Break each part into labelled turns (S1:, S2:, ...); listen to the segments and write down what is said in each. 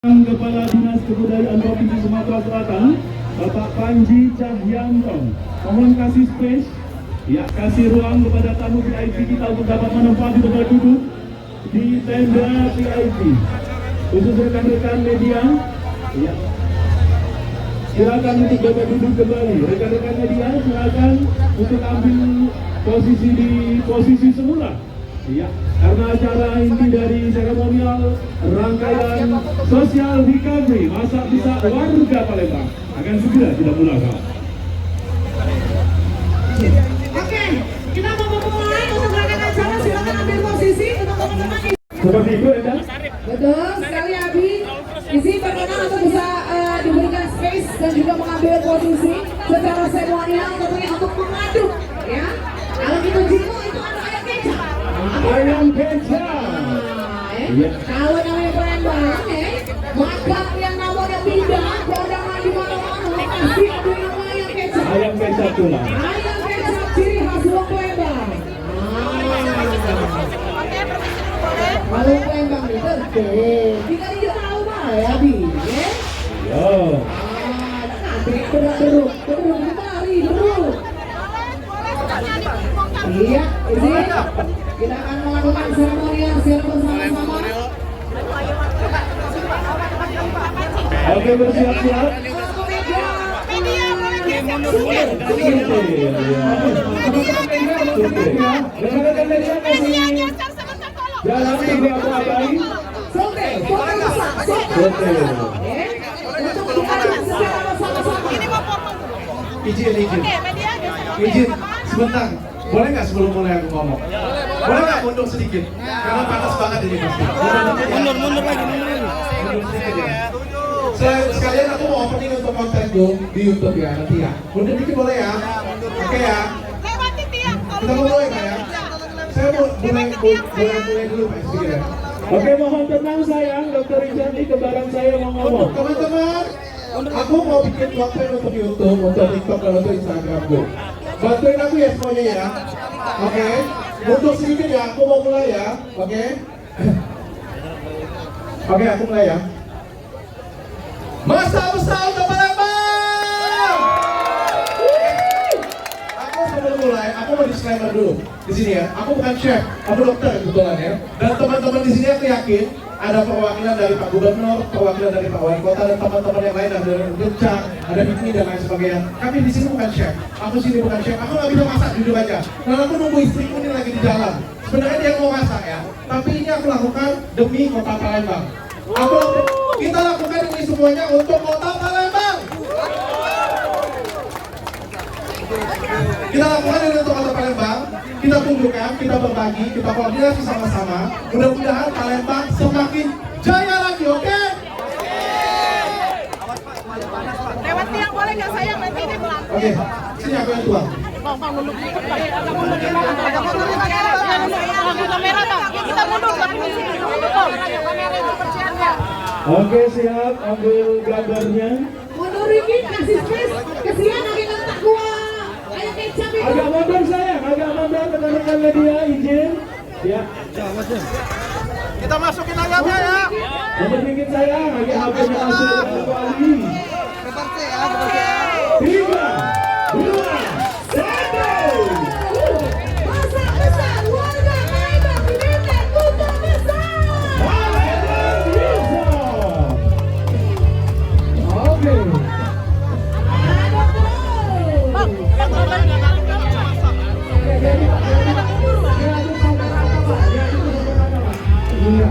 S1: Kepala Dinas Kebudayaan Provinsi Sumatera Selatan, Bapak Panji Cahyanto. Mohon kasih space, ya kasih ruang kepada tamu VIP kita untuk dapat menempati tempat duduk di tenda VIP. Khusus rekan-rekan media, ya. Silakan untuk dapat duduk kembali. Rekan-rekan media, silakan untuk ambil posisi di posisi semula. Ya, karena acara inti dari seremonial rangkaian social recovery masa bisa warga Palembang akan segera kita mulakan.
S2: Oke, kita mau memulai untuk rangkaian acara. Silakan ambil posisi untuk teman-teman.
S1: Seperti itu, Enda?
S2: Betul sekali, Abi. Izin perkenan untuk bisa diberikan space dan juga mengambil posisi secara seremonial tentunya untuk mengaduk, ya. Kalau kita jimu itu ada ayam kecap.
S1: Ayam kecap.
S2: Kalau namanya Palembang, maka yang namanya pindah kondangan di mana-mana pasti ada yang ayam kecap.
S1: Ayam kecap tulang.
S2: Ayam kecap ciri khas Wong Palembang. Kalau Palembang itu kita tidak tahu mah ya, Bi.
S1: Yo.
S2: Beruk kemari, beruk. Iya, izin. Kita akan melakukan seremonial bersama-sama.
S1: Oke, bersiap-siap. Rekan-rekan media kasih jalan ibu apa-apain.
S2: Sote, foto besar, sote. Untuk diaduk secara bersama-sama.
S3: Izin sebentar. Boleh nggak sebelum mulai aku ngomong? Boleh nggak mundur sedikit? Karena panas banget ini pasti. Mundur lagi. Mundur sedikit ya. Sekalian aku mau opening untuk konten dong di YouTube ya nanti ya. Mundur dikit boleh ya? Oke ya. Kita mulai Pak ya. Saya mau mulai dulu Pak sedikit ya.
S1: Oke, mohon tenang sayang, Dr. Rizani kembaran saya mau ngomong.
S3: Teman-teman, aku mau bikin konten untuk YouTube, untuk TikTok, dan untuk Instagramku. Bantuin aku ya semuanya ya. Oke. Mundur sedikit ya, aku mau mulai ya. Oke. Oke, aku mulai ya. Masa besar untuk Palembang. Aku sebelum mulai, aku mau disclaimer dulu di sini ya. Aku bukan chef, aku dokter kebetulan ya. Dan teman-teman di sini aku yakin ada perwakilan dari Pak Gubernur, perwakilan dari Pak Wali Kota, dan teman-teman yang lain, ada dari Bencak, ada Bikini dan lain sebagainya. Kami di sini bukan chef, aku sini bukan chef, aku nggak bisa masak jujur aja. Dan aku nunggu istriku ini lagi di jalan. Sebenarnya dia mau masak ya, tapi ini aku lakukan demi kota Palembang. Kita lakukan ini semuanya untuk kota Palembang. Kita lakukan ini untuk kota Palembang. Kita tunjukkan, kita berbagi, kita koordinasi sama-sama. Mudah-mudahan Palembang semakin jaya lagi, oke?
S4: Lewat tiang boleh nggak sayang, nanti ini pelan.
S3: Oke, sini aku yang tuang.
S4: Bang, mundur dikit, Bang. Agak mundur dikit. Agak mundur di kamera. Lampu kamera, Bang. Kita mundur, tapi di sini. Mundur, Bang. Kamera itu kerjaannya.
S1: Oke, siap, ambil gambarnya.
S2: Mundur dikit, kasih space. Kesian lagi letak gua. Ayam kecap itu.
S1: Agak mundur sayang, agak mundur rekan-rekan media, izin. Ya.
S3: Kita masukin ayamnya ya.
S1: Mundur dikit sayang, agak HP-nya masuk kembali. 3, 2, 1.
S2: Masak besar, warga Palembang diminta tutup besar.
S1: Palembang bisa. Oke. Iya.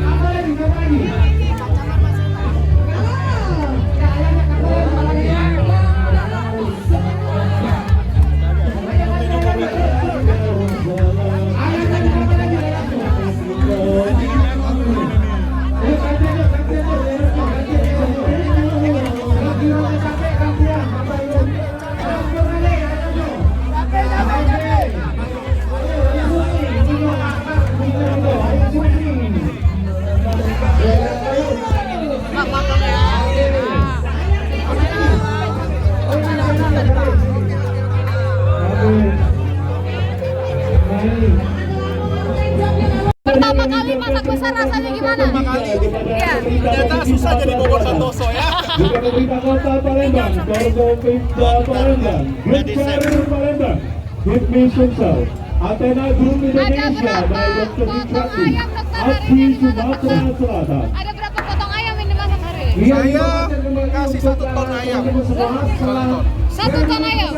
S1: Apa lagi? Apa lagi?
S4: rasanya gimana? Iya.
S1: Ternyata susah jadi Bobon Santoso ya. Juga pemerintah kota Palembang, Forkopimda Palembang, Gubernur Palembang, Hipmi Sumsel, Athena Group Indonesia, by Dr. Fitrati, Abdi Sumatera Selatan.
S4: Ada berapa potong ayam yang dimasak hari ini?
S3: Saya kasih 1 ton ayam.
S4: 1 ton ayam.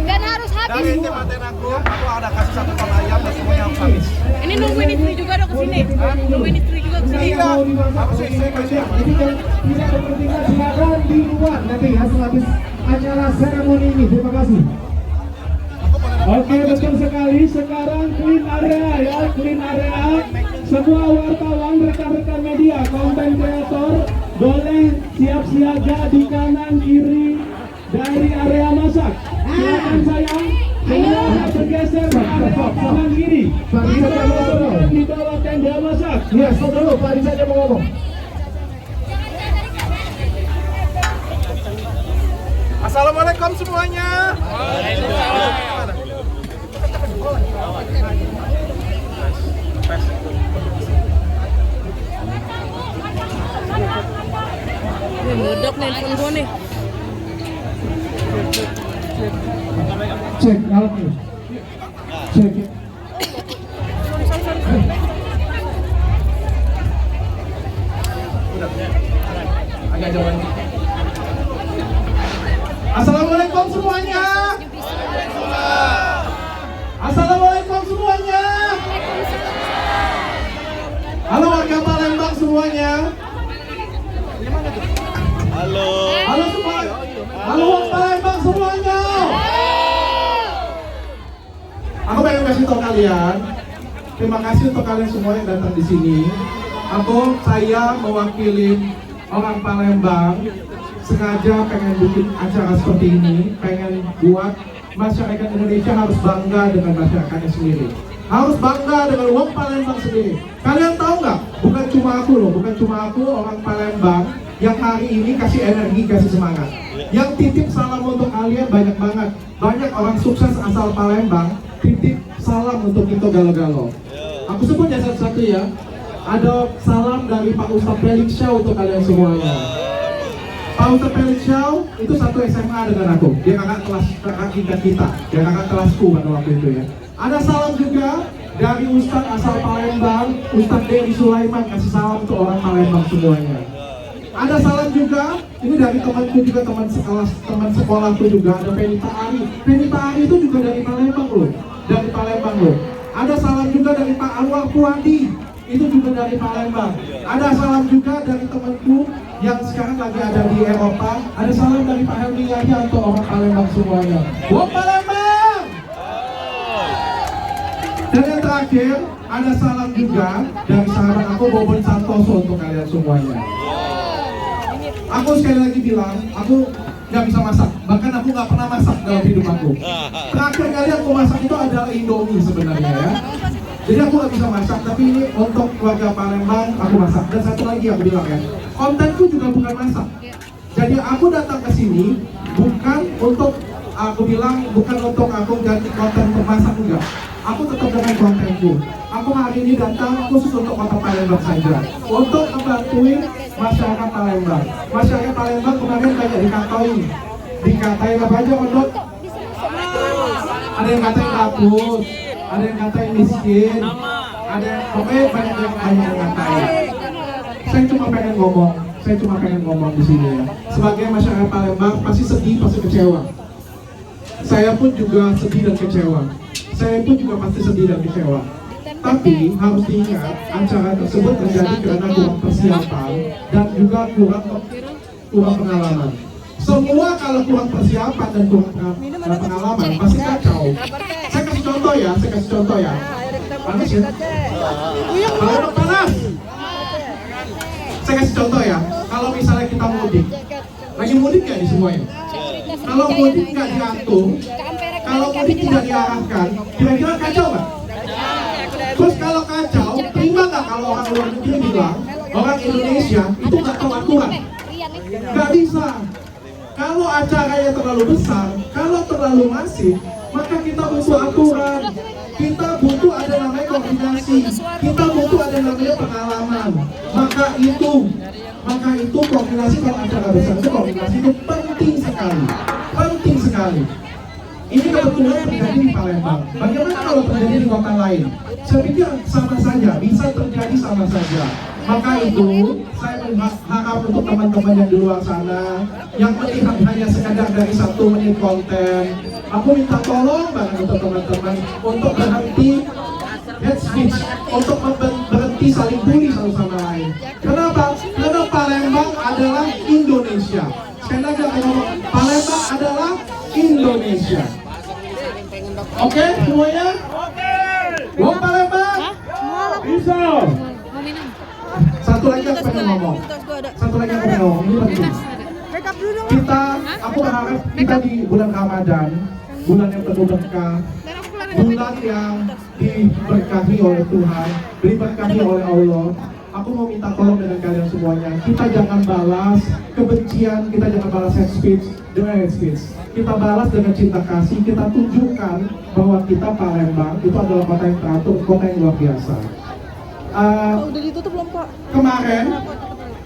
S4: Dan harus habis.
S3: Dari tim Athena Group, aku ada kasih 1 ton ayam dan semuanya harus habis.
S4: Ini nungguin istri juga dong kesini. Nungguin istri juga kesini.
S3: Iya, aku sih saya kasih.
S5: Jadi kan tidak berkepentingan silakan di luar nanti hasil habis acara seremoni ini. Terima kasih.
S1: Oke, betul sekali. Sekarang clean area ya, clean area. Semua wartawan, rekan-rekan media, konten kreator boleh siap siaga di kanan kiri dari area masak. Silakan sayang, semua bergeser ke area kanan kiri. Di bawah tenda masak.
S5: Ya, stop dulu. Pak Rizal saja mau ngomong.
S3: Assalamualaikum semuanya.
S4: Ini meledak nih handphone gue nih.
S5: Cek alatnya. Cek.
S3: Agak jauh. Assalamualaikum semuanya. Assalamualaikum semuanya. Halo warga Palembang semuanya. Halo semua. Halo Palembang semuanya. Aku pengen kasih tahu kalian. Terima kasih untuk kalian semua yang datang di sini. Saya mewakili orang Palembang. Sengaja pengen bikin acara seperti ini, pengen buat masyarakat Indonesia harus bangga dengan masyarakatnya sendiri, harus bangga dengan uang Palembang sendiri. Kalian tahu nggak? Bukan cuma aku loh, bukan cuma aku orang Palembang yang hari ini kasih energi, kasih semangat. Yang titip salam untuk kalian banyak banget. Banyak orang sukses asal Palembang titip salam untuk Kito Galo-Galo. Aku sebut ya satu-satu ya. Ada salam dari Pak Ustadz Felix Shaw untuk kalian semuanya. Pak Ustadz Felix Shaw itu satu SMA dengan aku. Dia kakak tingkat kita. Dia kakak kelasku pada waktu itu ya. Ada salam juga dari Ustadz asal Palembang, Ustadz Dewi Sulaiman, kasih salam untuk orang Palembang semuanya. Ada salam juga, ini dari temanku juga, teman sekolahku juga, ada Penita Ari. Penita Ari itu juga dari Palembang loh, dari Palembang loh. Ada salam juga dari Pak Anwar Puandi, itu juga dari Palembang. Ada salam juga dari temanku yang sekarang lagi ada di Eropa. Ada salam dari Pak Helmi Yahya untuk orang Palembang semuanya. Wong Palembang! Dan yang terakhir, ada salam juga dari sahabat aku Bobon Santoso untuk kalian semuanya. Aku sekali lagi bilang, aku nggak bisa masak. Bahkan aku nggak pernah masak dalam hidup aku. Terakhir kali aku masak itu adalah Indomie sebenarnya ya. Jadi aku nggak bisa masak, tapi ini untuk keluarga Palembang aku masak. Dan satu lagi aku bilang ya, kontenku juga bukan masak. Jadi aku datang ke sini bukan untuk, aku bilang bukan untuk aku ganti konten untuk masak, enggak. Aku tetap dengan kontenku. Aku hari ini datang khusus untuk kota Palembang saja, untuk membantuin masyarakat Palembang. Masyarakat Palembang kemarin banyak dikatain apa aja Ondok? Ada yang katain hapus, ada yang katain miskin, ada yang pokoknya banyak yang ngatain. Saya cuma pengen ngomong di sini ya. Sebagai masyarakat Palembang pasti sedih, pasti kecewa. Saya pun juga sedih dan kecewa. Saya pun juga pasti sedih dan kecewa. Tapi harus diingat, acara tersebut terjadi karena kurang persiapan dan juga kurang pengalaman. Semua kalau kurang persiapan dan kurang pengalaman pasti kacau. Saya kasih contoh ya. Panas ya? Panas. Saya kasih contoh ya. Kalau misalnya kita mudik, lagi mudik nggak nih semuanya? Kalau mudik nggak diatur, kalau mudik tidak diarahkan, kira-kira kacau nggak? Terus kalau kacau, terima nggak kalau orang luar negeri bilang orang Indonesia itu nggak tahu aturan? Nggak bisa. Kalau acaranya terlalu besar, kalau terlalu masif, maka kita butuh aturan. Kita butuh ada namanya koordinasi. Kita butuh ada namanya pengalaman. Maka itu koordinasi kalau acara besar itu koordinasi itu penting sekali. Penting sekali. Ini kebetulan terjadi di Palembang. Bagaimana kalau terjadi di kota lain? Saya pikir sama saja, bisa terjadi sama saja. Maka itu, saya harap untuk teman-teman yang di luar sana, yang melihat hanya sekadar dari 1 menit konten, aku minta tolong banget untuk teman-teman untuk berhenti hate speech, untuk berhenti saling bully satu sama lain. Kenapa? Karena Palembang adalah Indonesia. Sekali lagi aku ngomong, Palembang adalah Indonesia. Oke, semuanya? Wong Palembang?
S1: Bisa.
S3: Satu lagi aku pengen ngomong. Ini penting. Aku berharap kita di bulan Ramadan, bulan yang penuh berkah, bulan yang diberkahi oleh Tuhan, diberkahi oleh Allah. Aku mau minta tolong dengan kalian semuanya. Kita jangan balas kebencian, kita jangan balas hate speech dengan hate speech. Kita balas dengan cinta kasih. Kita tunjukkan bahwa kita Palembang itu adalah kota yang teratur, kota yang luar biasa.
S4: Udah ditutup belum, Pak?
S3: Kemarin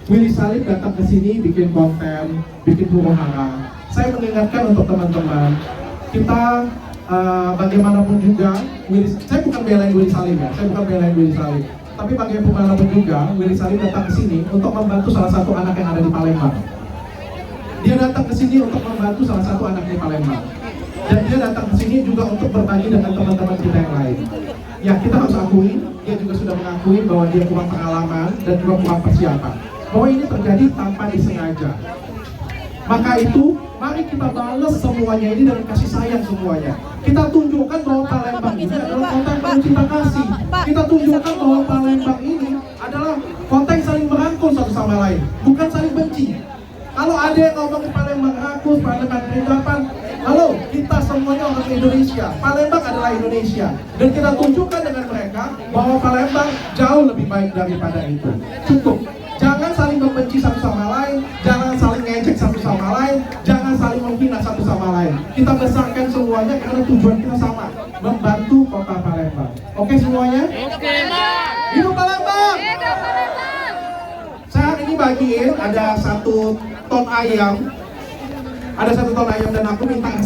S3: Willy Salim datang ke sini bikin konten, bikin huru-hara. Saya mengingatkan untuk teman-teman, kita bagaimanapun juga, saya bukan belain Willy Salim ya, tapi bagaimanapun juga, Willy Salim datang ke sini untuk membantu salah satu anak yang ada di Palembang. Dia datang ke sini untuk membantu salah satu anak di Palembang. Dan dia datang ke sini juga untuk berbagi dengan teman-teman kita yang lain. Ya, kita harus akui, dia juga sudah mengakui bahwa dia kurang pengalaman dan juga kurang persiapan. Bahwa ini terjadi tanpa disengaja. Maka itu, mari kita balas semuanya ini dengan kasih sayang semuanya. Kita tunjukkan bahwa Palembang ini adalah kota yang penuh cinta kasih. Kita tunjukkan bahwa Palembang ini adalah kota yang saling merangkul satu sama lain, bukan saling benci. Kalau ada yang ngomong Palembang rakus, Palembang kehidupan, halo, kita semuanya orang Indonesia. Palembang adalah Indonesia. Dan kita tunjukkan dengan mereka bahwa Palembang jauh lebih baik daripada itu. Cukup. Jangan saling membenci satu sama lain, jangan saling ngejek satu sama lain, jangan saling menghina satu sama lain. Kita besarkan semuanya karena tujuan kita sama, membantu kota Palembang. Oke semuanya? Oke, Pak. Hidup Palembang! Hidup Palembang! Saya hari ini bagiin ada 1 ton ayam. Ada 1 ton ayam dan aku minta